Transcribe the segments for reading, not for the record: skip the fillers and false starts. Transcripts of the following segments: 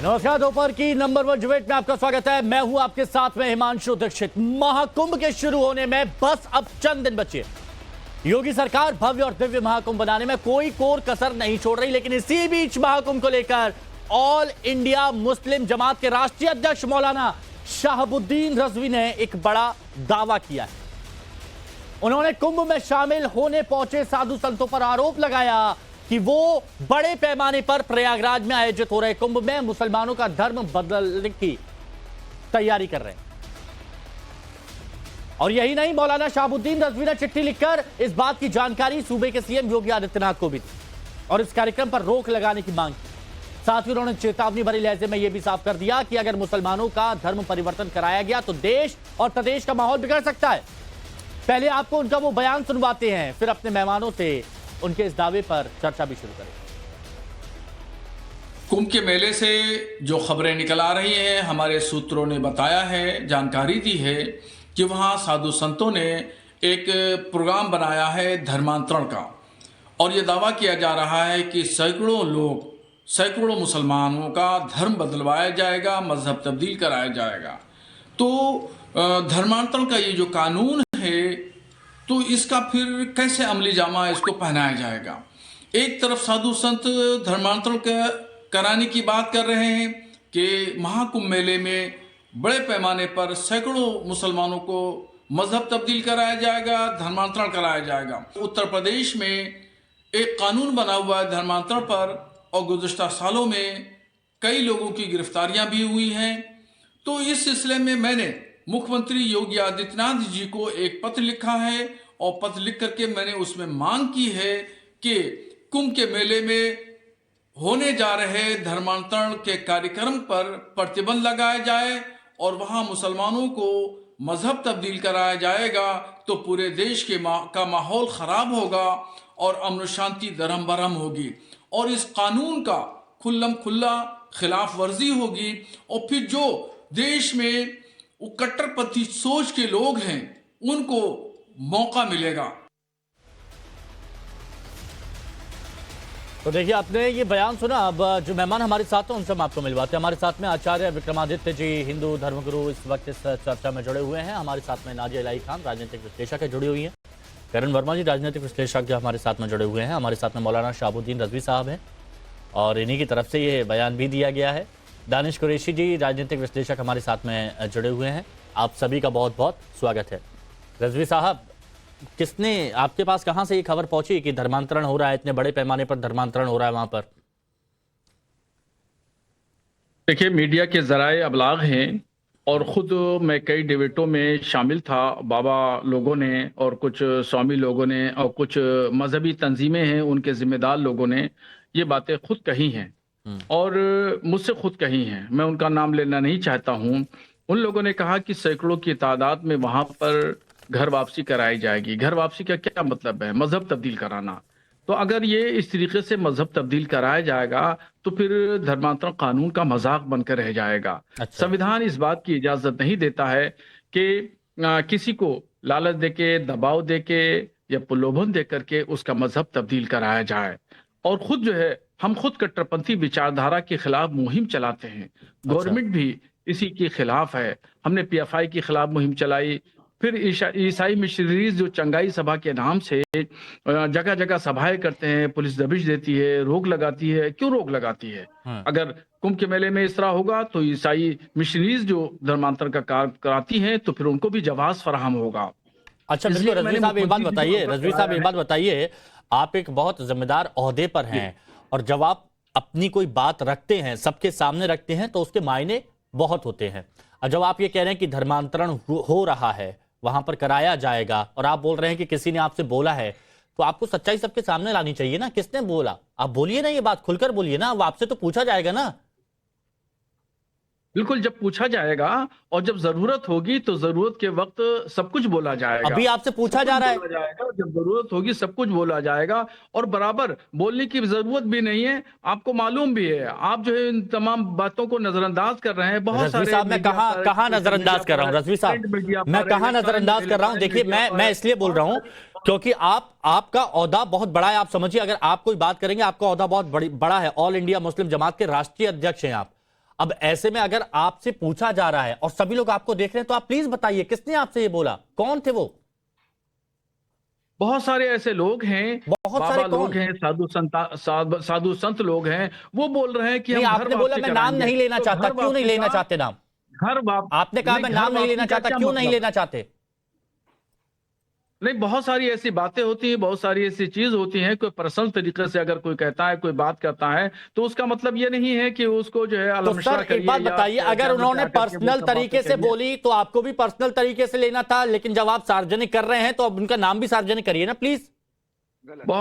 नमस्कार, दोपहर की नंबर 1 डिबेट में आपका स्वागत है। मैं हूं आपके साथ में हिमांशु दीक्षित। महाकुंभ के शुरू होने में बस अब चंद दिन बचे। योगी सरकार भव्य और दिव्य महाकुंभ बनाने में कोई कोर कसर नहीं छोड़ रही, लेकिन इसी बीच महाकुंभ को लेकर ऑल इंडिया मुस्लिम जमात के राष्ट्रीय अध्यक्ष मौलाना शहाबुद्दीन रजवी ने एक बड़ा दावा किया है। उन्होंने कुंभ में शामिल होने पहुंचे साधु संतों पर आरोप लगाया कि वो बड़े पैमाने पर प्रयागराज में आयोजित हो रहे कुंभ में मुसलमानों का धर्म बदलने की तैयारी कर रहे हैं। और यही नहीं, मौलाना शहाबुद्दीन रजवी ने चिट्ठी लिखकर इस बात की जानकारी सूबे के सीएम योगी आदित्यनाथ को भी दी और इस कार्यक्रम पर रोक लगाने की मांग की। साथ ही उन्होंने चेतावनी भरे लहजे में यह भी साफ कर दिया कि अगर मुसलमानों का धर्म परिवर्तन कराया गया तो देश और प्रदेश का माहौल बिगड़ सकता है। पहले आपको उनका वो बयान सुनवाते हैं, फिर अपने मेहमानों से उनके इस दावे पर चर्चा भी शुरू करें। कुंभ के मेले से जो खबरें निकल आ रही हैं, हमारे सूत्रों ने बताया है, जानकारी दी है कि वहाँ साधु संतों ने एक प्रोग्राम बनाया है धर्मांतरण का, और ये दावा किया जा रहा है कि सैकड़ों मुसलमानों का धर्म बदलवाया जाएगा, मजहब तब्दील कराया जाएगा। तो धर्मांतरण का ये जो कानून है, तो इसका फिर कैसे अमली जामा इसको पहनाया जाएगा। एक तरफ साधु संत धर्मांतरण कराने की बात कर रहे हैं कि महाकुंभ मेले में बड़े पैमाने पर सैकड़ों मुसलमानों को मजहब तब्दील कराया जाएगा, धर्मांतरण कराया जाएगा। उत्तर प्रदेश में एक कानून बना हुआ है धर्मांतरण पर, और गुज़श्ता सालों में कई लोगों की गिरफ्तारियां भी हुई हैं। तो इस सिलसिले में मैंने मुख्यमंत्री योगी आदित्यनाथ जी को एक पत्र लिखा है, और पत्र लिख करके मैंने उसमें मांग की है कि कुंभ के मेले में होने जा रहे धर्मांतरण के कार्यक्रम पर प्रतिबंध लगाया जाए, और वहां मुसलमानों को मजहब तब्दील कराया जाएगा तो पूरे देश का माहौल खराब होगा और अमन शांति दरहम बरहम होगी, और इस कानून का खुल्लम खुल्ला खिलाफ वर्जी होगी। और फिर जो देश में वो कट्टरपंथी सोच के लोग हैं उनको मौका मिलेगा। तो देखिए, आपने ये बयान सुना। अब जो मेहमान हमारे साथ हैं उनसे हम आपको मिलवाते हैं। हमारे साथ में आचार्य विक्रमादित्य जी, हिंदू धर्मगुरु, इस वक्त इस चर्चा में जुड़े हुए हैं। हमारे साथ में नाजिया इलाही खान, राजनीतिक विश्लेषक है, जुड़ी हुई हैं। करण वर्मा जी, राजनीतिक विश्लेषक, जो हमारे साथ में जुड़े हुए हैं। हमारे साथ में मौलाना शहाबुद्दीन रजवी साहब हैं, और इन्हीं की तरफ से ये बयान भी दिया गया है। दानिश कुरैशी जी, राजनीतिक विश्लेषक, हमारे साथ में जुड़े हुए हैं। आप सभी का बहुत बहुत स्वागत है। रजवी साहब, किसने आपके पास, कहां से ये खबर पहुंची कि धर्मांतरण हो रहा है, इतने बड़े पैमाने पर धर्मांतरण हो रहा है वहां पर? देखिए, मीडिया के जराए अबलाग हैं, और खुद मैं कई डिबेटों में शामिल था। बाबा लोगों ने और कुछ स्वामी लोगों ने और कुछ मजहबी तंजीमें हैं, उनके जिम्मेदार लोगों ने ये बातें खुद कही हैं, और मुझसे खुद कही हैं। मैं उनका नाम लेना नहीं चाहता हूं। उन लोगों ने कहा कि सैकड़ों की तादाद में वहां पर घर वापसी कराई जाएगी। घर वापसी का क्या मतलब है? मजहब तब्दील कराना। तो अगर ये इस तरीके से मजहब तब्दील कराया जाएगा तो फिर धर्मांतरण कानून का मजाक बनकर रह जाएगा। अच्छा। संविधान इस बात की इजाजत नहीं देता है कि किसी को लालच देके, दबाव देके या प्रलोभन दे करके उसका मजहब तब्दील कराया जाए। और खुद जो है, हम खुद कट्टरपंथी विचारधारा के खिलाफ मुहिम चलाते हैं। गवर्नमेंट भी इसी के खिलाफ है। हमने पीएफआई के खिलाफ मुहिम चलाई। फिर ईसाई मिशनरीज जो चंगाई सभा के नाम से जगह जगह सभाएं करते हैं, पुलिस दबिश देती है, रोक लगाती है। क्यों रोक लगाती है? अगर कुंभ के मेले में इस तरह होगा तो ईसाई मिशनरीज जो धर्मांतरण का कार्य कराती हैं तो फिर उनको भी जवाब फराहम होगा। अच्छा, बिल्कुल। रजवी साहब, एक बात बताइए, आप एक बहुत जिम्मेदार ओहदे पर हैं, और जब आप अपनी कोई बात रखते हैं, सबके सामने रखते हैं, तो उसके मायने बहुत होते हैं। और जब आप ये कह रहे हैं कि धर्मांतरण हो रहा है, वहां पर कराया जाएगा, और आप बोल रहे हैं कि किसी ने आपसे बोला है, तो आपको सच्चाई सबके सामने लानी चाहिए ना। किसने बोला? आप बोलिए ना, ये बात खुलकर बोलिए ना। वो आपसे तो पूछा जाएगा ना। बिल्कुल, जब पूछा जाएगा और जब जरूरत होगी तो जरूरत के वक्त सब कुछ बोला जाएगा। अभी आपसे पूछा जा रहा है। जब जरूरत होगी सब कुछ बोला जाएगा, और बराबर बोलने की जरूरत भी नहीं है। आपको मालूम भी है, आप जो है इन तमाम बातों को नजरअंदाज कर रहे हैं। बहुत रजवी साहब, मैं कहाँ नजरअंदाज कर रहा हूँ? रजवी साहब, मैं कहाँ नजरअंदाज कर रहा हूँ? देखिए, मैं इसलिए बोल रहा हूँ क्योंकि आपका ओहदा बहुत बड़ा है। आप समझिए, अगर आप कोई बात करेंगे, आपका ओहदा बहुत बड़ा है। ऑल इंडिया मुस्लिम जमात के राष्ट्रीय अध्यक्ष हैं आप। अब ऐसे में अगर आपसे पूछा जा रहा है और सभी लोग आपको देख रहे हैं तो आप प्लीज बताइए किसने आपसे ये बोला, कौन थे वो? बहुत सारे ऐसे लोग हैं, बहुत बाबा सारे लोग कौन? हैं, साधु संत लोग हैं, वो बोल रहे हैं कि नहीं, हम घर आपने बोला वापसी मैं नाम कराएंगे। नहीं लेना तो चाहता, घर क्यों नहीं वापसी लेना का- चाहते नाम? घर वाप आपने कहा मैं घर नाम नहीं लेना वापसी का चाहता, क्या क्यों नहीं मतलब? लेना चाहते? नहीं, बहुत सारी ऐसी बातें होती हैं, बहुत सारी ऐसी चीज होती हैं। कोई पर्सनल तरीके से अगर कोई कहता है, कोई बात करता है, तो उसका मतलब ये नहीं है कि उसको जो है तो अलमशा सर एक करिए बात या बताइए, अगर कैमरे पे उन्होंने आकर के वो पर्सनल सब बातें तरीके से करिए। बोली तो आपको भी पर्सनल तरीके से लेना था, लेकिन जब आप सार्वजनिक कर रहे हैं तो अब उनका नाम भी सार्वजनिक करिए ना प्लीज।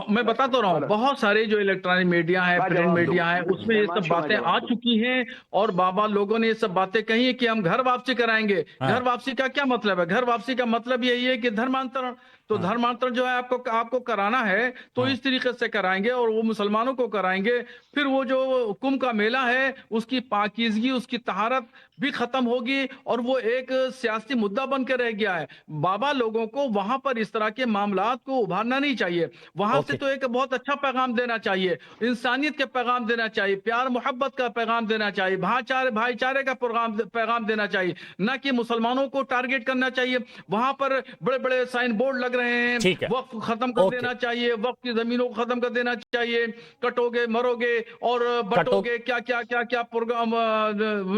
मैं बता तो रहा हूँ, बहुत सारे जो इलेक्ट्रॉनिक मीडिया है, प्रिंट मीडिया है, उसमें ये सब बातें आ चुकी हैं और बाबा लोगों ने ये सब बातें कही है कि हम घर वापसी कराएंगे। हाँ। घर वापसी का क्या मतलब है? घर वापसी का मतलब यही है कि धर्मांतरण। तो धर्मांतरण जो है आपको कराना है तो इस तरीके से कराएंगे और वो मुसलमानों को कराएंगे। फिर वो जो कुंभ का मेला है उसकी पाकीज़गी, उसकी तहारत भी खत्म होगी और वो एक सियासी मुद्दा बन के रह गया है। बाबा लोगों को वहां पर इस तरह के मामलात को उभारना नहीं चाहिए। वहां से ओके। तो एक बहुत अच्छा पैगाम देना चाहिए, इंसानियत का पैगाम देना चाहिए, प्यार मोहब्बत का पैगाम देना चाहिए, भाईचारे का पैगाम देना चाहिए, ना कि मुसलमानों को टारगेट करना चाहिए। वहां पर बड़े बड़े साइन बोर्ड लग रहे हैं, ठीक है। वक्फ खत्म कर ओके। देना चाहिए, वक्फ की जमीनों को खत्म कर देना चाहिए, कटोगे मरोगे और बटोगे, क्या क्या क्या क्या प्रोग्राम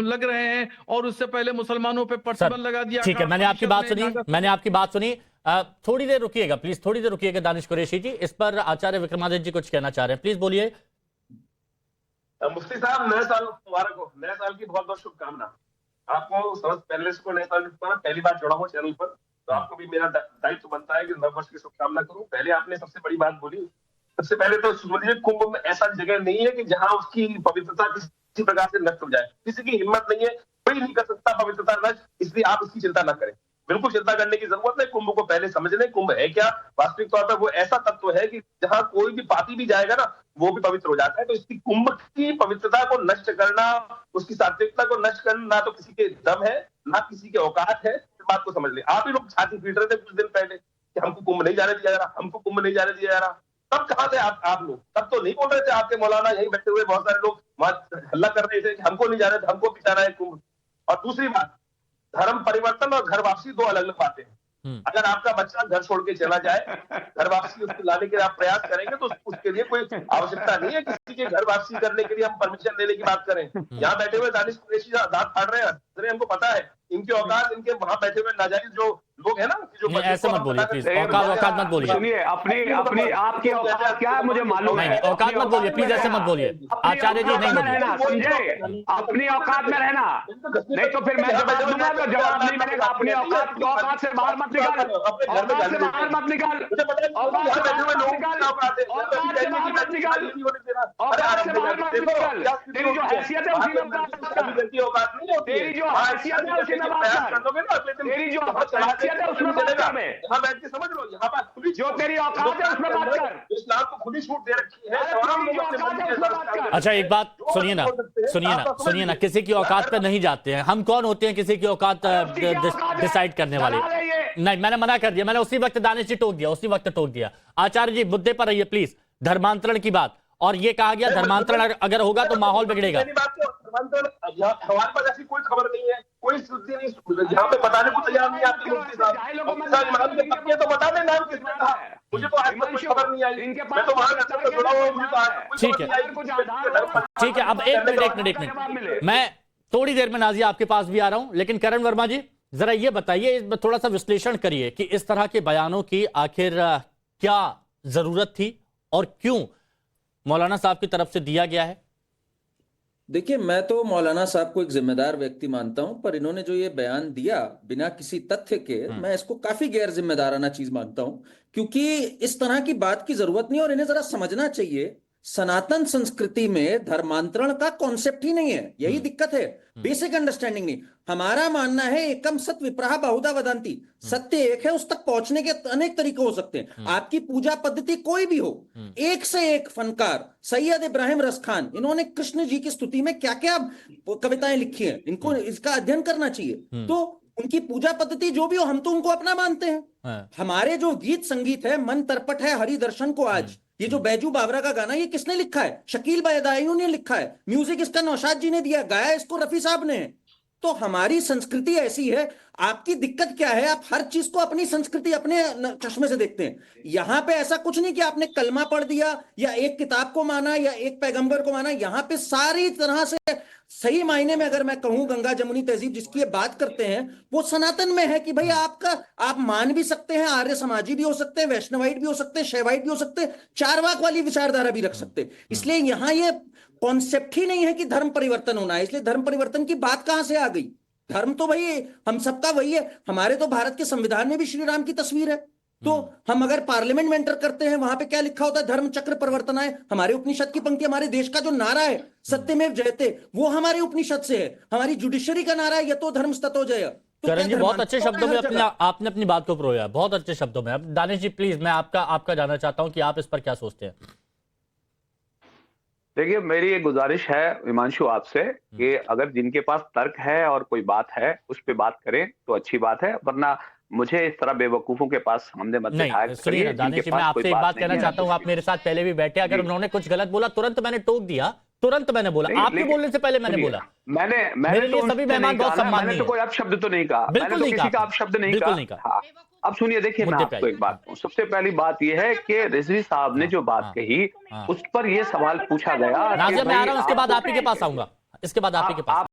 लग रहे हैं। और उससे पहले मुसलमानों पे सर प्रतिबंध लगा दिया। ठीक है, मैंने आपकी बात सुनी, मैंने आपकी बात सुनी। थोड़ी देर रुकिएगा प्लीज, थोड़ी देर रुकिएगा दानिश कुरैशी जी। इस पर आचार्य विक्रमादित्य जी कुछ कहना चाह रहे हैं, प्लीज बोलिए। मुफ्ती साहब, नए साल मुबारक हो। नए साल की बहुत बहुत शुभकामना आपको, समस्त पैनलिस्ट को। नए साल की शुभकामना। पहली बार जुड़ा हूँ चैनल पर, तो आपको भी मेरा दायित्व बनता है कि नव वर्ष की शुभकामना करूं। पहले आपने सबसे बड़ी बात बोली, सबसे पहले तो समझिए कुंभ में ऐसा जगह नहीं है कि जहां उसकी पवित्रता किसी प्रकार से नष्ट हो जाए। किसी की हिम्मत नहीं है, कोई नहीं कर सकता पवित्रता नष्ट, इसलिए आप इसकी चिंता न करें। बिल्कुल चिंता करने की जरूरत है। कुंभ को पहले समझ लें, कुंभ है क्या। वास्तविक तौर पर वो ऐसा तत्व है कि जहां कोई भी पापी भी जाएगा ना, वो भी पवित्र हो जाता है। तो इसकी कुंभ की पवित्रता को नष्ट करना, उसकी सात्विकता को नष्ट करना, ना तो किसी के दम है, ना किसी के औकात है। इस बात को समझ ले। आप ही लोग छाती पीट रहे थे कुछ दिन पहले कि हमको कुंभ नहीं जाने दिया जा रहा, हमको कुंभ नहीं जाने दिया जा रहा। तब कहां थे आप लोग? तब तो नहीं बोल रहे थे। आपके मौलाना यहीं बैठे हुए बहुत सारे लोग वहां हल्ला कर रहे थे कि हमको नहीं जाना, हमको भी जाना है कुंभ। और दूसरी बात, धर्म परिवर्तन और घर वापसी दो अलग अलग बातें हैं। अगर आपका बच्चा घर छोड़ के चला जाए, घर वापसी उसको लाने के लिए आप प्रयास करेंगे, तो उसके लिए कोई आवश्यकता नहीं है किसी के घर वापसी करने के लिए हम परमिशन लेने की बात करें। यहाँ बैठे हुए दानिश कुरैशी दांत फाड़ रहे हैं, हमको पता है इनके औकात, इनके वहां बैठे हुए नाजायज जो लोग हैं ना, जो ऐसे मत बोलिए प्लीज, औकात मत बोलिए। सुनिए, अपनी आपकी औकात क्या है मुझे मालूम है। नहीं, औकात मत बोलिए प्लीज, ऐसे मत बोलिए आचार्य जी, नहीं बोलिए। समझे, अपनी औकात में रहना, नहीं तो फिर मैं जवाब दूंगा तो जवाब नहीं मिलेगा। अपनी औकात से बाहर मत निकाल, औकात से बाहर मत निकाल, औकात से बाहर मत निकाल, औकात से बाहर मत निकाल, औकात से बाहर मत निकाल। तेरी जो हैसियत है उसी में बात कर, तेरी जो हैसियत है उसी में बात कर, तेरी जो हैसियत है उसमें बात कर। यहाँ बैठ के समझ लो, यहाँ पर खुली जो तेरी औकात है उसमें बात कर। इस्लाम को खुली छूट दे रखी है। तेरी जो औकात है उसमें बात कर। अच्छा एक बात सुनिए ना, सुनिए ना, किसी की औकात पे नहीं जाते हैं हम। कौन होते हैं किसी की औकात डिसाइड करने वाले? नहीं, मैंने मना कर दिया, मैंने उसी वक्त दानिश जी टोक दिया, उसी वक्त टोक दिया। आचार्य जी मुद्दे पर रहिए प्लीज। धर्मांतरण की बात, और ये कहा गया धर्मांतरण अगर होगा तो माहौल बिगड़ेगा। हमारे पास ऐसी कोई खबर नहीं है, कोई स्थिति नहीं, यहाँ पे बताने को तैयार नहीं आपके मुफ्ती साहब। तो बता दें नाम किसने कहा, मुझे तो आज तक कोई खबर नहीं आई। मैं तो वहां जुड़ा हुआ हूँ। ठीक है, ठीक है। अब एक मिनट, मैं थोड़ी देर में नाजिया आपके पास भी आ रहा हूं, लेकिन करण वर्मा जी जरा ये बताइए, थोड़ा सा विश्लेषण करिए कि इस तरह के बयानों की आखिर क्या जरूरत थी और क्यों मौलाना साहब की तरफ से दिया गया है। देखिए, मैं तो मौलाना साहब को एक जिम्मेदार व्यक्ति मानता हूं, पर इन्होंने जो ये बयान दिया बिना किसी तथ्य के, मैं इसको काफी गैर जिम्मेदाराना चीज मानता हूं, क्योंकि इस तरह की बात की जरूरत नहीं। और इन्हें जरा समझना चाहिए, सनातन संस्कृति में धर्मांतरण का कॉन्सेप्ट ही नहीं है। यही दिक्कत है, बेसिक अंडरस्टैंडिंग नहीं। हमारा मानना है एकम सत विप्रहा बहुधा वदंती, सत्य एक है, उस तक पहुंचने के अनेक तरीके हो सकते हैं। आपकी पूजा पद्धति कोई भी हो, एक से एक फनकार सैयद इब्राहिम रसखान, इन्होंने कृष्ण जी की स्तुति में क्या क्या कविताएं लिखी हैं, इनको इसका अध्ययन करना चाहिए। तो उनकी पूजा पद्धति जो भी हो, हम तो उनको अपना मानते हैं। हाँ। हमारे जो गीत संगीत है, मन तरपट है हरि दर्शन को आज, ये जो बैजू बावरा का गाना, ये किसने लिखा है? शकील बदायूं ने लिखा है। म्यूजिक इसका नौशाद जी ने दिया, गाया इसको रफी साहब ने। तो हमारी संस्कृति ऐसी है। आपकी दिक्कत क्या है? आप हर चीज को अपनी संस्कृति, अपने चश्मे से देखते हैं। यहां पे ऐसा कुछ नहीं कि आपने कलमा पढ़ दिया या एक किताब को माना या एक पैगंबर को माना। यहां पे सारी तरह से सही मायने में अगर मैं कहूं, गंगा जमुनी तहजीब जिसकी ये बात करते हैं, वो सनातन में है कि भाई आप मान भी सकते हैं, आर्य समाजी भी हो सकते हैं, वैष्णवाइट भी हो सकते हैं, शैवाइट भी हो सकते हैं, चारवाक वाली विचारधारा भी रख सकते हैं। इसलिए यहां ये कॉन्सेप्ट ही नहीं है कि धर्म परिवर्तन होना है। इसलिए धर्म परिवर्तन की बात कहां से आ गई? धर्म तो भाई हम सबका वही है। हमारे तो भारत के संविधान में भी श्री राम की तस्वीर है। तो हम अगर पार्लियामेंट में एंटर करते हैं, वहां पे क्या लिखा होता है? धर्म चक्र परिवर्तनाय। हमारे उपनिषद की पंक्ति, हमारे देश का जो नारा है सत्यमेव जयते, वो हमारे उपनिषद से है। हमारी जुडिशरी का नारा है यतो धर्म ततो जय। तो करण जी, बहुत अच्छे शब्दों में जगह आपने अपनी बात को परोया, बहुत अच्छे शब्दों में। अब दानिश जी प्लीज, मैं आपका जानना चाहता हूं कि आप इस पर क्या सोचते हैं। देखिए, मेरी एक गुजारिश है हिमांशु आपसे कि अगर जिनके पास तर्क है और कोई बात है उस पे बात करें तो अच्छी बात है, वरना मुझे इस तरह बेवकूफों के पास सामने मत बिठाया नहीं। सुनिए दानिश जी, मैं आपसे एक बात कहना चाहता हूँ। आप मेरे साथ पहले भी बैठे, अगर उन्होंने कुछ गलत बोला तुरंत मैंने टोक दिया, तुरंत मैंने बोला। आपके बोलने से पहले मैंने बोला। मेरे लिए सभी मेहमान बहुत सम्माननीय मैंने तो कोई अपशब्द तो नहीं कहा, मैंने तो किसी का अपशब्द नहीं कहा। अब सुनिए, देखिए मैं आपको एक बात कहूं। सबसे पहली बात यह है कि रिजवी साहब ने जो बात कही उस पर यह सवाल पूछा गया। नाज़िर, मैं आ रहा हूं, इसके बाद आप ही के पास आऊंगा। इसके बाद आप ही के पास।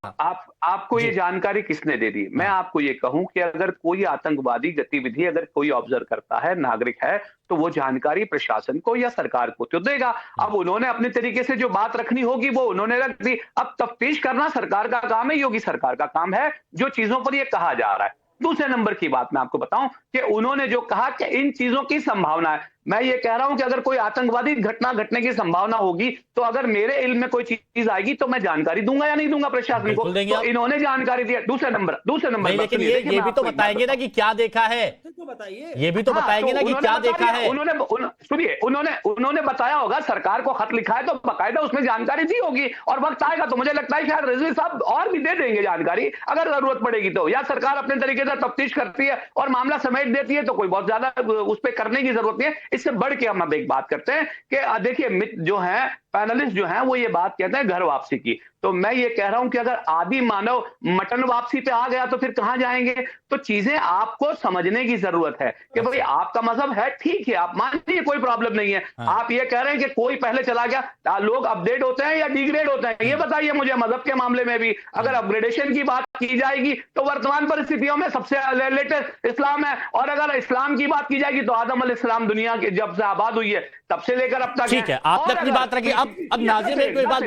आपको ये जानकारी किसने दे दी? मैं आपको ये कहूं कि अगर कोई आतंकवादी गतिविधि अगर कोई ऑब्जर्व करता है, नागरिक है, तो वो जानकारी प्रशासन को या सरकार को तो देगा। अब उन्होंने अपने तरीके से जो बात रखनी होगी वो उन्होंने रख दी। अब तफ्तीश करना सरकार का काम है, योगी सरकार का काम है, जो चीजों पर ये कहा जा रहा है। दूसरे नंबर की बात मैं आपको बताऊं कि उन्होंने जो कहा कि इन चीजों की संभावना है, मैं ये कह रहा हूं कि अगर कोई आतंकवादी घटना घटने की संभावना होगी तो अगर मेरे इल्म में कोई चीज आएगी तो मैं जानकारी दूंगा या नहीं दूंगा प्रशासन को? तो इन्होंने जानकारी दिया। दूसरे नंबर लेकिन ये भी तो बताएंगे ना कि क्या देखा है। बताइए, ये भी तो बताएंगे ना कि क्या देखा है। सुनिए, उन्होंने बताया होगा, सरकार को खत लिखा है तो बाकायदा उसमें जानकारी दी होगी और वक्त आएगा तो मुझे लगता है शायद रिजवी साहब और भी दे देंगे जानकारी अगर जरूरत पड़ेगी तो। या सरकार अपने तरीके से तफ्तीश करती है और मामला समेट देती है तो कोई बहुत ज्यादा उस पर करने की जरूरत नहीं है। इससे बढ़ के हम अब एक बात करते हैं कि देखिए जो है पैनलिस्ट जो हैं वो ये बात कहते हैं घर वापसी की। तो मैं ये कह रहा हूं कि अगर आदि मानव मटन वापसी पे आ गया तो फिर कहां जाएंगे? तो चीजें आपको समझने की जरूरत है कि भाई आपका मजहब है, ठीक है, आप मानिए, कोई प्रॉब्लम नहीं है। आप ये कह रहे हैं कि कोई पहले चला गया, लोग अपडेट होते हैं या डिग्रेड होते हैं? ये बताइए मुझे। मजहब के मामले में भी अगर अपग्रेडेशन की बात की जाएगी तो वर्तमान परिस्थितियों में सबसे लेटेस्ट इस्लाम है, और अगर इस्लाम की बात की जाएगी तो आदम अलैहिस्सलाम दुनिया के जब से आबाद हुई है तब से लेकर अब तक। ठीक है, आपने अपनी बात रखी। अब नाज़िर मेरे को एक बात,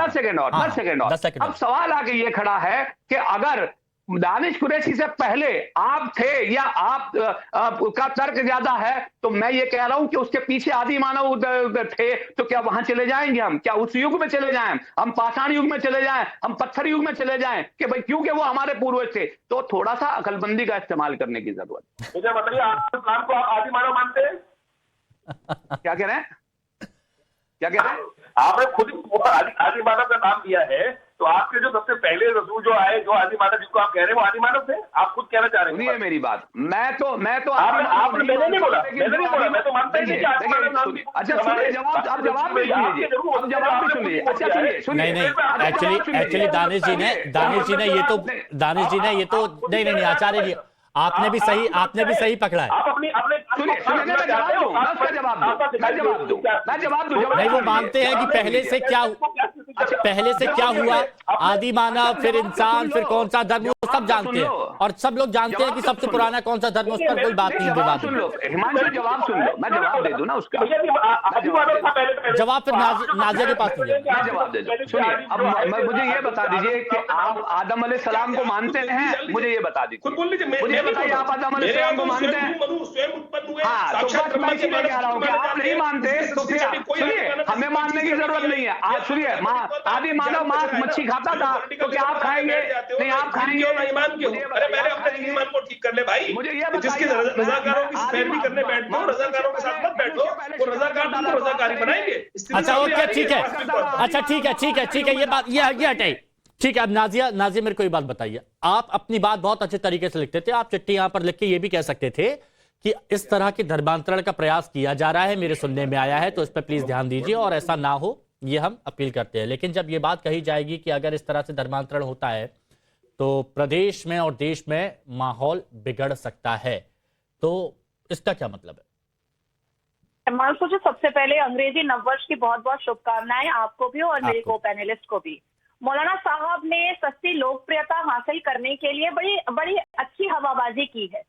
10 सेकंड। अब सवाल आगे ये खड़ा है कि अगर दानिश कुरैशी से पहले आप थे या आप का तर्क ज्यादा है, तो मैं ये कह रहा हूं कि उसके पीछे आदि मानव थे, तो क्या वहां चले जाएंगे हम? क्या उस युग में चले जाएं? हम पाषाण युग में चले जाएं? हम पत्थर युग में चले जाएं? कि भाई क्योंकि वो हमारे पूर्वज थे। तो थोड़ा सा अकलमंदी का इस्तेमाल करने की जरूरत है। मुझे बताइए, आप इस्लाम को आदि मानव मानते हैं? क्या कह रहे हैं? क्या कह रहे हैं? आपने खुद आदि मानव का नाम दिया है, तो आपके जो सबसे पहले रसूल जो आए, जो आदि मानव जिसको आप कह रहे हैं, वो आदि मानव थे? आप खुद कहना चाह रहे हैं? सुनिए मेरी बात। मैं तो आपने मैंने नहीं बोला, मैं तो मानता ही नहीं कि आदि मानव नाम की। अच्छा सुनिए, जवाब भी सुन लीजिए। अब जवाब भी सुन लीजिए। अच्छा सुनिए, नहीं, एक्चुअली दानिश जी ने ये तो नहीं आचार्य जी, आपने भी सही पकड़ा है। आप अपने सुनिए, मैं जवाब दूं। नहीं, वो मानते हैं कि पहले से क्या हुआ, आदि मानव, फिर इंसान, फिर कौन सा धर्म, वो सब जानते हैं। और सब लोग जानते हैं कि सबसे पुराना कौन सा धर्म, उस पर कोई बात नहीं, विवाद। हिमांशु जवाब सुन लो, मैं जवाब दे दूं ना उसका। जवाब फिर नाज़िर के पास नहीं है। मैं जवाब दे दूं। सुनिए, अब मुझे ये बता दीजिए कि आप आदम अलैहिस्सलाम को मानते हैं? मुझे ये बता दीजिए, मुझे बताइए, आप आदम अलैहिस्सलाम को मानते हैं? हाँ, तो बस मैं इसीलिए कह रहा हूँ कि आप नहीं मानते तो फिर सुनिए, हमें मानने की जरूरत नहीं है। आप सुनिए, आदि मानव मांस मच्छी खाता था, तो क्या आप खाएंगे? नहीं, आप खाएंगे। अरे मैंने अपने ईमान को ठीक कर ले भाई। मुझे ये जिसके रज़ाकारों की पैरवी करने बैठो, रज़ाकारों के साथ मत बैठो, वो रज़ाकार तुमको रज़ाकारी बनाएंगे। अच्छा ओके, ठीक है, अच्छा ठीक है, ये बात ये हटाई। ठीक है। अब नाजिया मेरे को एक बात बताइए, आप अपनी बात बहुत अच्छे तरीके से लिखते थे, आप चिट्ठी यहां पर लिख के ये भी कह सकते थे कि इस तरह के धर्मांतरण का प्रयास किया जा रहा है, मेरे सुनने में आया है, तो इस पर प्लीज ध्यान दीजिए और ऐसा ना हो, ये हम अपील करते हैं। लेकिन जब ये बात कही जाएगी कि अगर इस तरह से धर्मांतरण होता है तो प्रदेश में और देश में माहौल बिगड़ सकता है, तो इसका क्या मतलब है? हिमांशु जी, सबसे पहले अंग्रेजी नववर्ष की बहुत बहुत शुभकामनाएं आपको भी और मेरे को पैनलिस्ट को भी। मौलाना साहब ने सस्ती लोकप्रियता हासिल करने के लिए बड़ी अच्छी हवाबाजी की है,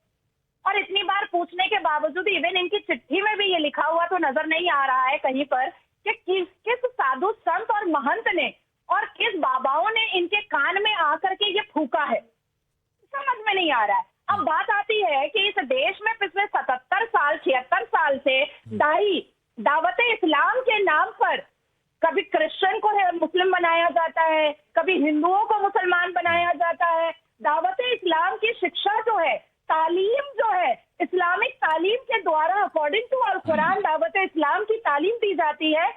और इतनी बार पूछने के बावजूद इवन इनकी चिट्ठी में भी ये लिखा हुआ तो नजर नहीं आ रहा है कहीं पर कि किस साधु संत और महंत ने और किस बाबाओं ने इनके कान में आकर के ये फूका है, समझ में नहीं आ रहा है। अब बात आती है कि इस देश में पिछले 76 साल से दावत इस्लाम के नाम पर कभी क्रिश्चियन को मुस्लिम बनाया जाता है, कभी हिंदुओं को मुसलमान बनाया जाता है। दावत इस्लाम की शिक्षा जो है, तालीम जो है, इस्लामिक तालीम के द्वारा अकॉर्डिंग टू अल कुरान दावत इस्लाम की तालीम दी जाती है।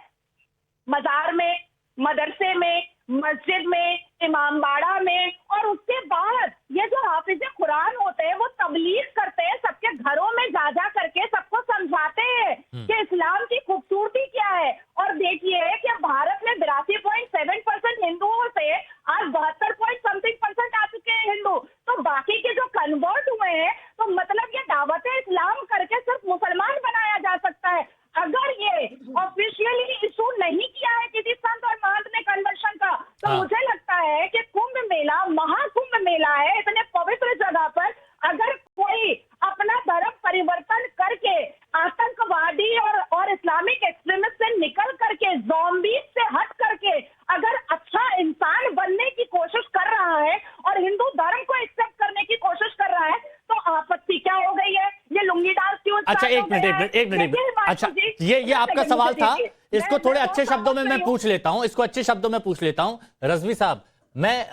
मजार में, मदरसे में, मस्जिद में, इमामबाड़ा में, और उसके बाद ये जो हाफिज कुरान होते हैं वो तबलीग करते हैं, सबके घरों में जा करके सबको समझाते हैं कि इस्लाम की खूबसूरती क्या है। और देखिए कि भारत में 82.7% हिंदुओं से आज 72% आ चुके हैं हिंदू, तो बाकी के जो कन्वर्ट हुए हैं, तो मतलब ये दावत इस्लाम करके सिर्फ मुसलमान बनाया जा सकता है। अगर ये ऑफिशियली इशू नहीं किया है किसी संत और महंत ने कन्वर्शन का, तो मुझे लगता है कि कुंभ मेला, महाकुंभ मेला है इतने पवित्र जगह पर, अगर कोई अपना धर्म परिवर्तन करके आतंकवादी और इस्लामिक एक्सट्रीमिस्ट से निकल करके, ज़ॉम्बीज से हट करके अगर अच्छा इंसान बनने की कोशिश कर रहा है और हिंदू धर्म को एक्सेप्ट करने की कोशिश कर रहा है, तो आपत्ति क्या हो गई है? ये लुंगी डांस क्यों? अच्छा, एक मिनट। अच्छा, ये आपका सवाल था, इसको थोड़े अच्छे शब्दों में मैं पूछ लेता हूं, इसको अच्छे शब्दों में पूछ लेता हूं। रजवी साहब, मैं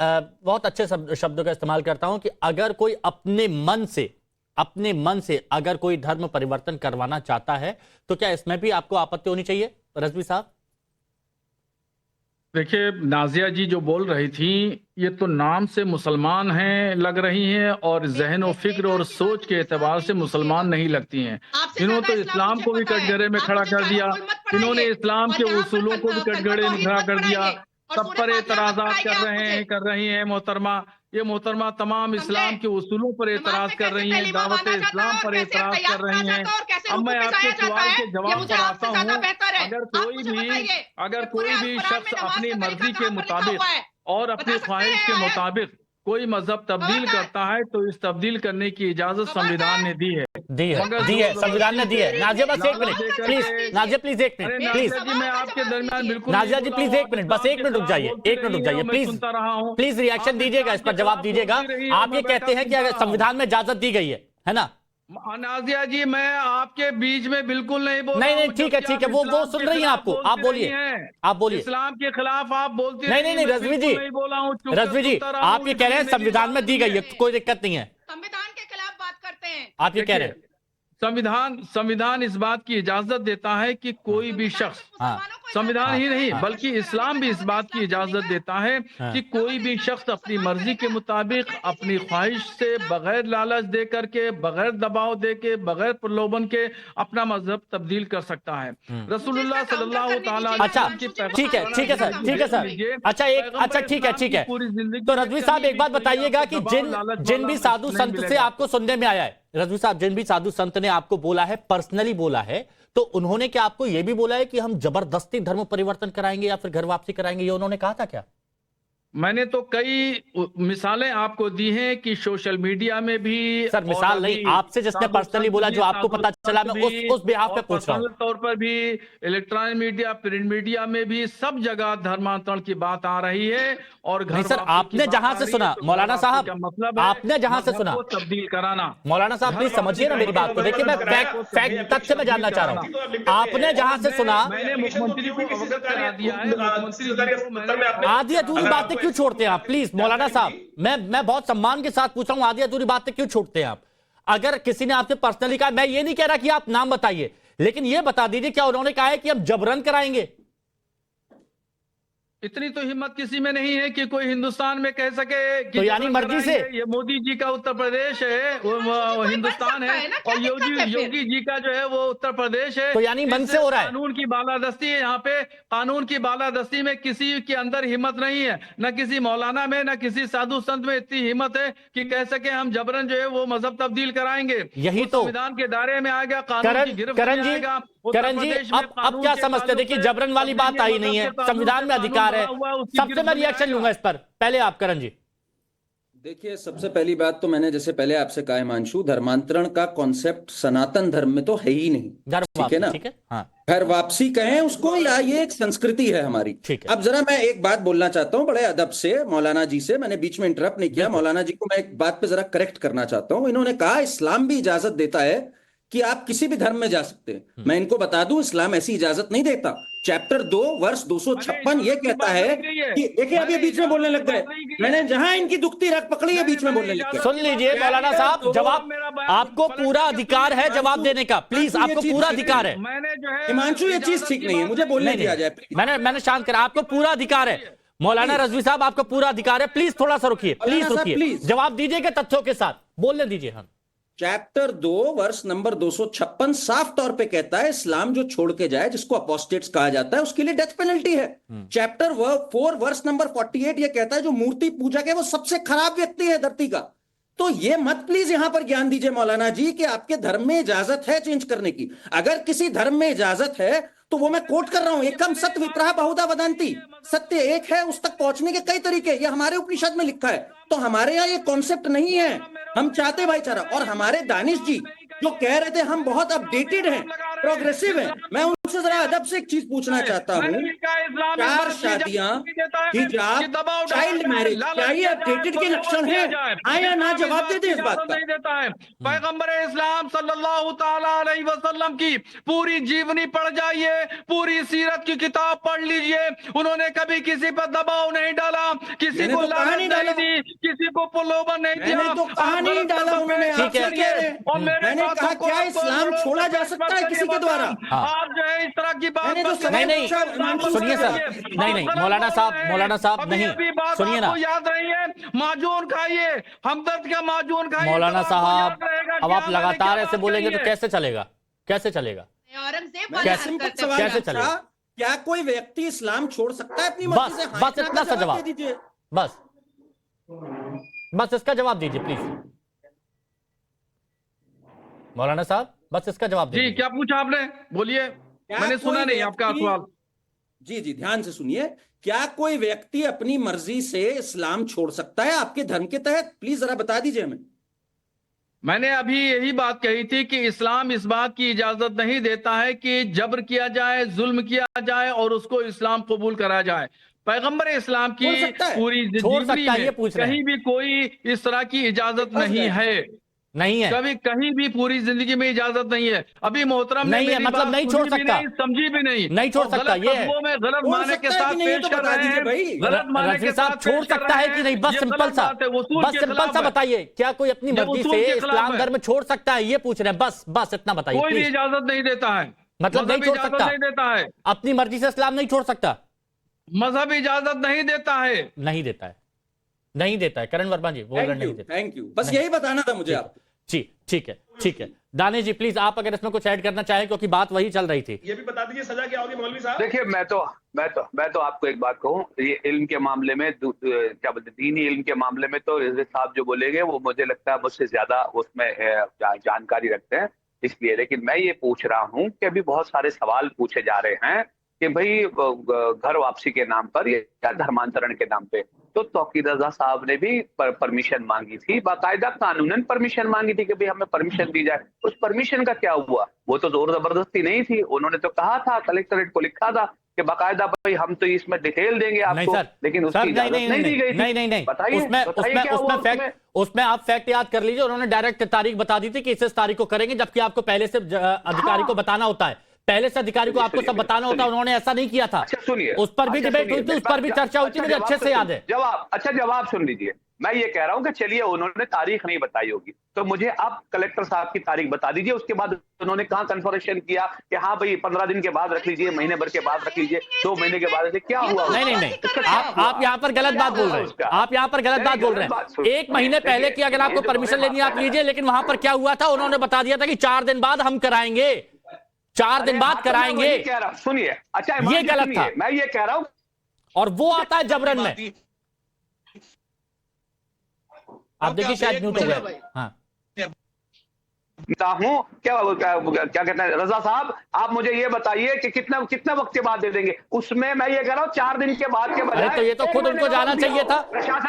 बहुत अच्छे शब्दों का इस्तेमाल करता हूं कि अगर कोई अपने मन से अगर कोई धर्म परिवर्तन करवाना चाहता है, तो क्या इसमें भी आपको आपत्ति होनी चाहिए, रजवी साहब? देखिए, नाजिया जी जो बोल रही थी, ये तो नाम से मुसलमान हैं लग रही हैं और जहन और फिक्र और सोच के एतबार से मुसलमान नहीं लगती हैं। इन्होंने तो इस्लाम को भी कटघरे में खड़ा कर दिया, इन्होंने इस्लाम के उसूलों को भी कटघरे में खड़ा कर दिया, सब पर एतराजात कर रही हैं मोहतरमा। ये मोहतरमा तमाम इस्लाम के उसूलों पर एतराज कर रही हैं, दावत इस्लाम पर एतराज कर रही हैं। अब मैं आपके सवाल के जवाब पर आता हूँ। अगर कोई भी शख्स अपनी मर्जी के मुताबिक और अपनी ख्वाहिश के मुताबिक कोई मजहब तब्दील करता है, तो इस तब्दील करने की इजाजत संविधान ने दी है, संविधान ने दी है। नाजिया बस एक मिनट प्लीज, नाजिया प्लीज एक मिनट प्लीज, मैं आपके दरमियान बिल्कुल नाजिया जी प्लीज एक मिनट, बस 1 मिनट रुक जाइए, 1 मिनट रुक जाइए प्लीज रिएक्शन दीजिएगा, इस पर जवाब दीजिएगा। आप ये कहते हैं कि अगर संविधान में इजाजत दी गई है ना? नाजिया जी, मैं आपके बीच में बिल्कुल नहीं बोल, नहीं ठीक है, वो सुन रही हैं आपको, आप बोलिए। इस्लाम के खिलाफ आप बोलते हैं। नहीं रजवी जी, आप ये कह रहे हैं संविधान में दी गई है, कोई दिक्कत नहीं है, संविधान के खिलाफ बात करते हैं। आप ये कह रहे हैं संविधान इस बात की इजाजत देता है कि कोई भी शख्स, संविधान ही नहीं बल्कि इस्लाम भी इस बात की इजाजत देता है कि कोई भी शख्स अपनी मर्जी के मुताबिक, अपनी ख्वाहिश से, बगैर लालच दे करके, बगैर दबाव दे के, बगैर प्रलोभन के अपना मजहब तब्दील कर सकता है। रसूलुल्लाह सल्लल्लाहु तआला अच्छा ठीक है सर, अच्छा ठीक है। तो रजवी साहब एक बात बताइएगा कि जिन भी साधु संत से आपको सुनने में आया है, रजवी साहब, जिन भी साधु संत ने आपको बोला है, पर्सनली बोला है, तो उन्होंने क्या आपको यह भी बोला है कि हम जबरदस्ती धर्म परिवर्तन कराएंगे या फिर घर वापसी कराएंगे, ये उन्होंने कहा था क्या? मैंने तो कई मिसालें आपको दी हैं कि सोशल मीडिया में भी, सर मिसाल नहीं, आपसे जिसने पर्सनली बोला, जो आपको पता चला, मैं उस बिहाफ पे पूछ रहा हूं। तौर पर भी इलेक्ट्रॉनिक मीडिया, प्रिंट मीडिया में भी सब जगह धर्मांतरण की बात आ रही है। और नहीं सर, आपने जहां से सुना, मौलाना साहब, मतलब आपने जहां से सुना, तब्दील कराना। मौलाना साहब प्लीज समझिए ना मेरी बात को, देखिए मैं फैक्ट तथ्य में जानना चाह रहा हूँ। आपने जहां से सुना, मैंने मुख्यमंत्री को अवगत करा दिया है। आधी अधूरी बातें क्यों छोड़ते हैं आप? प्लीज मौलाना साहब, मैं बहुत सम्मान के साथ पूछ रहा हूं, आधी अधूरी बातें क्यों छोड़ते हैं आप? अगर किसी ने आपसे पर्सनली कहा, मैं ये नहीं कह रहा कि आप नाम बताइए, लेकिन ये बता दीजिए क्या उन्होंने कहा है कि हम जबरन कराएंगे? इतनी तो हिम्मत किसी में नहीं है कि कोई हिंदुस्तान में कह सके कि तो यानी जबरन मर्जी से? कराएंगे। ये मोदी जी का उत्तर प्रदेश है, वो हिंदुस्तान है, और योगी जी का जो है वो उत्तर प्रदेश है। तो यानी मन से हो रहा है? कानून की बालादस्ती है यहाँ पे। कानून की बालादस्ती में किसी के अंदर हिम्मत नहीं है, न किसी मौलाना में, न किसी साधु संत में इतनी हिम्मत है कि कह सके हम जबरन जो है वो मजहब तब्दील कराएंगे। यही वो तो संविधान के दायरे में आ गया, कानून की गिरफ्त में आएगा। करण जी, अब क्या समझते? देखिए, जबरन वाली बात आई नहीं है, संविधान में अधिकार है। सबसे मैं रिएक्शन लूंगा इस पर, पहले आप करण जी। देखिए, सबसे पहली बात तो मैंने जैसे पहले आपसे कहा हिमांशु, धर्मांतरण का कॉन्सेप्ट सनातन धर्म में तो है ही नहीं। ठीक है ना? ठीक है, हाँ। घर वापसी कहें उसको, या ये एक संस्कृति है हमारी। ठीक है। अब जरा मैं एक बात बोलना चाहता हूं बड़े अदब से मौलाना जी से, मैंने बीच में इंटरप्ट नहीं किया। मौलाना जी को मैं एक बात पे जरा करेक्ट करना चाहता हूं। इन्होंने कहा इस्लाम भी इजाजत देता है कि आप किसी भी धर्म में जा सकते हैं। मैं इनको बता दूं, इस्लाम ऐसी इजाजत नहीं देता। चैप्टर 2 वर्ष 256 ये कहता है कि देखिए, अब ये बीच में बोलने लग गए। मैंने जहां इनकी दुखती रग पकड़ी है बीच में बोलने लग गए। सुन लीजिए मौलाना साहब, जवाब आपको पूरा अधिकार है जवाब देने का, प्लीज, आपको पूरा अधिकार है। हिमांशु, ये चीज ठीक नहीं है, मुझे बोलने दिया जाए। मैंने शांत करा, आपको पूरा अधिकार है। मौलाना रजवी साहब, आपको पूरा अधिकार है। प्लीज थोड़ा सा रुकिए, प्लीज रुकिए, जवाब दीजिएगा तथ्यों के साथ, बोलने दीजिए। हम चैप्टर 2 वर्ष नंबर 256 साफ तौर पे कहता है इस्लाम जो छोड़ के जाए, जिसको अपोस्टेट्स कहा जाता है, उसके लिए डेथ पेनल्टी है। चैप्टर 4 वर्ष नंबर 48 ये कहता है जो मूर्ति पूजा के वो सबसे खराब व्यक्ति है धरती का। तो ये मत प्लीज यहां पर ज्ञान दीजिए मौलाना जी कि आपके धर्म में इजाजत है चेंज करने की। अगर किसी धर्म में इजाजत है तो वो मैं कोट कर रहा हूं, एकम सत्य विप्रह बहुधा वदंती, सत्य एक है, उस तक पहुंचने के कई तरीके, ये हमारे उपनिषद में लिखा है। तो हमारे यहाँ ये कॉन्सेप्ट नहीं है। हम चाहते भाईचारा, और हमारे दानिश जी जो कह रहे थे हम बहुत अपडेटेड हैं, प्रोग्रेसिव हैं, मैं उनसे जरा अदब से एक चीज पूछना चाहता हूँ। 4 शादियां, हिजाब, चाइल्ड मैरिज, क्या ये अपडेटेड के लक्षण हैं? हाँ या ना जवाब दे दे इस बात का। नहीं देता है। पैगंबर इस्लाम सल्लल्लाहु ताला अलैहि वसल्लम की पूरी जीवनी पढ़ जाइए, पूरी सीरत की किताब पढ़ लीजिए। उन्होंने कभी किसी पर दबाव नहीं डाला, किसी को लानत नहीं दी, किसी को प्रलोभन नहीं दिया। मैंने तो कहा नहीं डाला उन्होंने, आप क्या कह रहे हैं? मैंने कहा क्या इस्लाम छोड़ा जा सकता है किसी के द्वारा? आप जो है इस तरह की बात नहीं, सुनिए सर, नहीं मौलाना साहब नहीं, सुनिए ना। याद रही है, माजून खाइए, हमदर्द का माजून खाइए। मौलाना साहब, अब आप लगातार ऐसे बोलेंगे तो कैसे चलेगा? कैसे चलेगा? औरंगजेब चलेगा? क्या कोई व्यक्ति इस्लाम छोड़ सकता है अपनी मर्जी से? बस इतना सा जवाब दीजिए। बस इसका जवाब दीजिए प्लीज मौलाना साहब, बस इसका जवाब दीजिए। जी, क्या पूछा आपने? बोलिए, मैंने सुना नहीं आपका सवाल। जी ध्यान से सुनिए। क्या कोई व्यक्ति अपनी मर्जी से इस्लाम छोड़ सकता है आपके धर्म के तहत? प्लीज जरा बता दीजिए हमें। मैंने अभी यही बात कही थी कि इस्लाम इस बात की इजाजत नहीं देता है कि जबर किया जाए, जुल्म किया जाए और उसको इस्लाम कबूल करा जाए। पैगंबर इस्लाम की पूरी जिंदगी में कहीं भी कोई इस तरह की इजाजत नहीं है, कभी कहीं भी पूरी जिंदगी में इजाजत नहीं है। अभी मोहतरम नहीं है, मतलब नहीं छोड़ सकता, समझी भी नहीं छोड़ सकता। ये में गलत माने के साथ पेश कर रहे हैं, गलत माने के साथ छोड़ सकता है कि नहीं? बस सिंपल सा बताइए, क्या कोई अपनी मर्जी से इस्लाम धर्म छोड़ सकता है? ये पूछ रहे हैं, बस इतना बताइए। कोई भी इजाजत नहीं देता है, मतलब नहीं छोड़ सकता, नहीं देता है, अपनी मर्जी से इस्लाम नहीं छोड़ सकता, मजहब इजाजत नहीं देता है, नहीं देता है। करण वर्मा जी बोल रहे नहीं देता। थैंक यू, बस यही बताना था मुझे आप। जी ठीक है। दानिश जी प्लीज आप अगर इसमें कुछ ऐड करना चाहें, क्योंकि बात वही चल रही थी। ये भी बता दीजिए सजा क्या होगी मौलवी साहब? देखिए, मैं तो आपको एक बात कहूँ, ये इल्म के मामले में क्या बोलते, दीनी इल्म के मामले में तो रिजवी साहब जो बोलेंगे वो मुझे लगता है मुझसे ज्यादा उसमें जानकारी रखते हैं, इसलिए। लेकिन मैं ये पूछ रहा हूँ कि अभी बहुत सारे सवाल पूछे जा रहे हैं कि भाई घर वापसी के नाम पर या धर्मांतरण के नाम पे, तो तौकीर रजा साहब ने भी परमिशन मांगी थी, बाकायदा कानूनन परमिशन मांगी थी कि भाई हमें परमिशन दी जाए। उस परमिशन का क्या हुआ? वो तो जोर जबरदस्ती नहीं थी, उन्होंने तो कहा था, कलेक्टरेट को लिखा था कि बाकायदा भाई हम तो इसमें डिटेल देंगे आपको, लेकिन उसकी इजाजत नहीं दी गई थी। नहीं, बताइए उसमें आप फैक्ट याद कर लीजिए। उन्होंने डायरेक्ट तारीख बता दी थी कि इस तारीख को करेंगे, जबकि आपको पहले से अधिकारी को बताना होता है, पहले से अधिकारी को आपको सब बताना होता है। उन्होंने ऐसा नहीं किया था। अच्छा सुनिए, उस पर भी डिबेट हुई थी, उस पर भी चर्चा हुई थी, मुझे अच्छे से याद है। जवाब सुन लीजिए। मैं ये कह रहा हूं कि चलिए उन्होंने तारीख नहीं बताई होगी, तो मुझे आप कलेक्टर साहब की तारीख बता दीजिए। उसके बाद उन्होंने कहां कन्फर्मेशन किया कि हाँ भाई 15 दिन के बाद रख लीजिए, महीने भर के बाद रख लीजिए, 2 महीने के बाद, क्या हुआ? नहीं, आप यहाँ पर गलत बात बोल रहे हैं। आप यहाँ पर गलत बात बोल रहे हैं। 1 महीने पहले की अगर आपको परमिशन लेनी है आप लीजिए, लेकिन वहां पर क्या हुआ था, उन्होंने बता दिया था कि 4 दिन बाद हम कराएंगे, 4 दिन बाद कराएंगे। सुनिए, अच्छा ये गलत था। मैं ये कह रहा हूं, और वो आता है जबरन में। आप देखिए शायद म्यूट हो गए। हाँ हूं क्या कहते हैं रजा साहब, आप मुझे ये बताइए कि कितना वक्त के बाद दे देंगे? उसमें मैं ये कह रहा हूं 4 दिन के बाद के बजाय, तो ये तो खुद उनको जाना चाहिए था,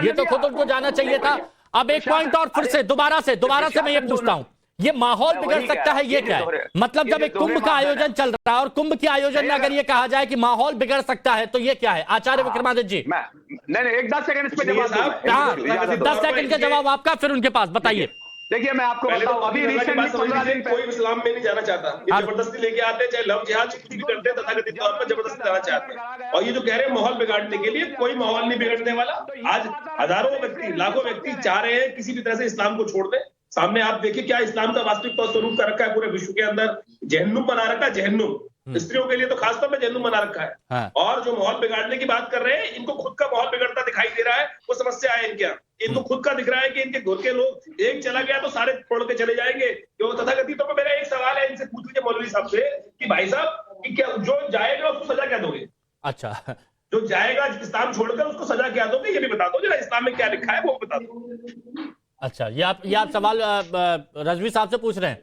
ये तो खुद उनको जाना चाहिए था। अब एक पॉइंट और फिर से दोबारा से मैं ये पूछता हूं, ये माहौल बिगड़ सकता है, ये क्या है? मतलब जब एक कुंभ का आयोजन चल रहा है और कुंभ के आयोजन में अगर ये कहा जाए कि माहौल बिगड़ सकता है, तो ये क्या है? आचार्य विक्रमादित्य जी, नहीं, एक 10 सेकंड इस पे जवाब, 10 सेकंड का जवाब आपका, फिर उनके पास बताइए। देखिए मैं आपको बताऊं, अभी रिसेंटली 15 दिन कोई इस्लाम में नहीं जाना चाहता, ये जबरदस्ती लेके आते हैं, चाहे लव जिहाद भी करते हैं, तथाकथित तौर पर जबरदस्ती जाना चाहते हैं। और ये जो कह रहे हैं माहौल बिगाड़ने के लिए, कोई माहौल नहीं बिगड़ने वाला। आज हजारों व्यक्ति, लाखों व्यक्ति चाह रहे हैं किसी भी तरह से इस्लाम को छोड़ दें। सामने आप देखिए क्या इस्लाम का वास्तविक तौर स्वरूप का रखा है पूरे विश्व के अंदर, जहन्नुम बना रखा है, जहन्नुम स्त्रियों के लिए तो खासतौर पर जहन्नुम बना रखा है। हाँ। और जो माहौल बिगाड़ने की बात कर रहे हैं, इनको खुद का माहौल बिगड़ता दिखाई दे रहा है, वो समस्या है इनके। इनको खुद का दिख रहा है कि इनके घर के लोग, एक चला गया तो सारे छोड़ के चले जाएंगे। क्यों तथाकथित तौर पर मेरा एक सवाल है, इनसे पूछ लीजिए मौलवी साहब से कि भाई साहब कि क्या जो जाएगा उसको सजा क्या दोगे? अच्छा, जो जाएगा इस्लाम छोड़कर उसको सजा क्या दोगे, ये भी बता दो जरा, इस्लाम में क्या लिखा है वो बता दो। अच्छा, ये आप सवाल रजवी साहब से पूछ रहे हैं?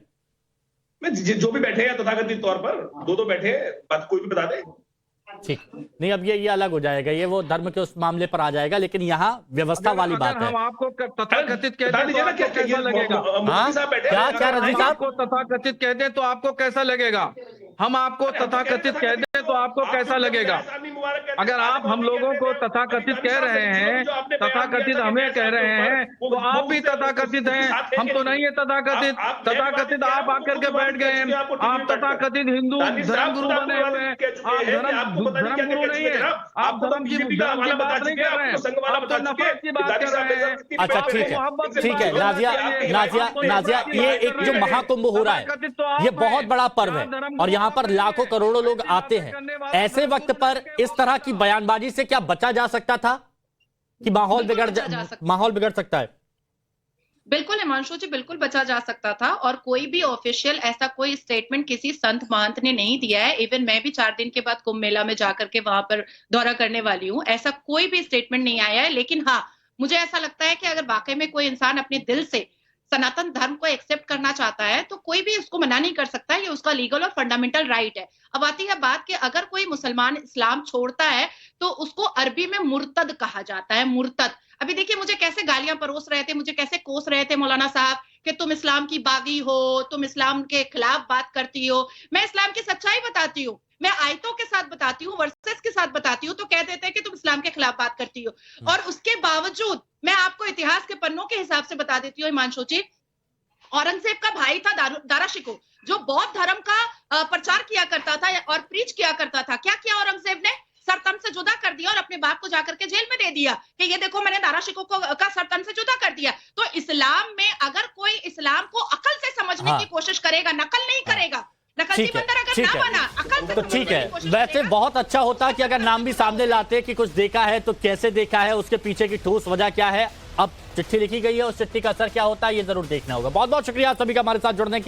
मैं जो भी बैठे हैं तथाकथित तौर पर, दो बैठे हैं, बात कोई भी बता दे। ठीक नहीं, अब ये अलग हो जाएगा, ये वो धर्म के उस मामले पर आ जाएगा, लेकिन यहाँ व्यवस्था वाली बात है। हम आपको तथाकथित कहते हैं तो आपको कैसा लगेगा? क्या रजवी साहब, आपको तथाकथित कहते हैं तो आपको कैसा लगेगा? हम आपको तथाकथित कहते हैं तो आपको कैसा लगेगा? अगर आप हम लोगों को तथाकथित कह रहे हैं, तथाकथित हमें कह रहे हैं, तो आप भी तथाकथित हैं, हम तो नहीं है तथाकथित। तथाकथित आप आकर के बैठ गए हैं, आप तथाकथित हिंदू धर्मगुरु बने हुए हैं। आप धर्मगुरु नहीं है, आप धर्म की बात नहीं कर रहे हैं, आप तो नफरत की बात कर रहे हैं। अच्छा ठीक है नाजिया, ये एक जो महाकुंभ हो रहा है, ये बहुत बड़ा पर्व है और यहाँ पर लाखों करोड़ों लोग आते हैं। ऐसे वक्त पर इस तरह की बयानबाजी से क्या बचा जा सकता था कि माहौल बिगड़ सकता है? बिल्कुल हिमांशु जी, बिल्कुल बचा जा सकता था। और कोई भी ऑफिशियल ऐसा कोई स्टेटमेंट किसी संत महंत ने नहीं दिया है। इवन मैं भी 4 दिन के बाद कुंभ मेला में जाकर के वहां पर दौरा करने वाली हूँ, ऐसा कोई भी स्टेटमेंट नहीं आया है। लेकिन हाँ, मुझे ऐसा लगता है कि अगर वाकई में कोई इंसान अपने दिल से सनातन धर्म को एक्सेप्ट करना चाहता है तो कोई भी उसको मना नहीं कर सकता है, ये उसका लीगल और फंडामेंटल राइट है। अब आती है बात कि अगर कोई मुसलमान इस्लाम छोड़ता है तो उसको अरबी में मुर्तद कहा जाता है, मुर्तद। अभी देखिए मुझे कैसे गालियां परोस रहे थे, मुझे कैसे कोस रहे थे मौलाना साहब कि तुम इस्लाम की बागी हो, तुम इस्लाम के खिलाफ बात करती हो। मैं इस्लाम की सच्चाई बताती हूँ, मैं आयतों के साथ बताती हूँ, वर्सेस के साथ बताती हूँ, तो कह देते हैं कि तुम इस्लाम के खिलाफ बात करती हो। और उसके बावजूद मैं आपको इतिहास के पन्नों के हिसाब से बता देती हूँ हिमांशु जी, औरंगजेब का भाई था दारा शिकोह, जो बौद्ध धर्म का प्रचार किया करता था और प्रीच किया करता था। क्या किया औरंगजेब ने? सरतन से जुदा कर दिया और अपने बाप को जाकर के जेल में दे दिया कि ये देखो मैंने दारा शिकोह का सरतन से जुदा कर दिया। तो इस्लाम में अगर कोई इस्लाम को अकल से समझने की कोशिश करेगा, नकल नहीं करेगा, ठीक है। वैसे बहुत अच्छा होता कि अगर नाम भी सामने लाते कि कुछ देखा है तो कैसे देखा है, उसके पीछे की ठोस वजह क्या है। अब चिट्ठी लिखी गई है, उस चिट्ठी का असर क्या होता है ये जरूर देखना होगा। बहुत बहुत शुक्रिया सभी का हमारे साथ जुड़ने के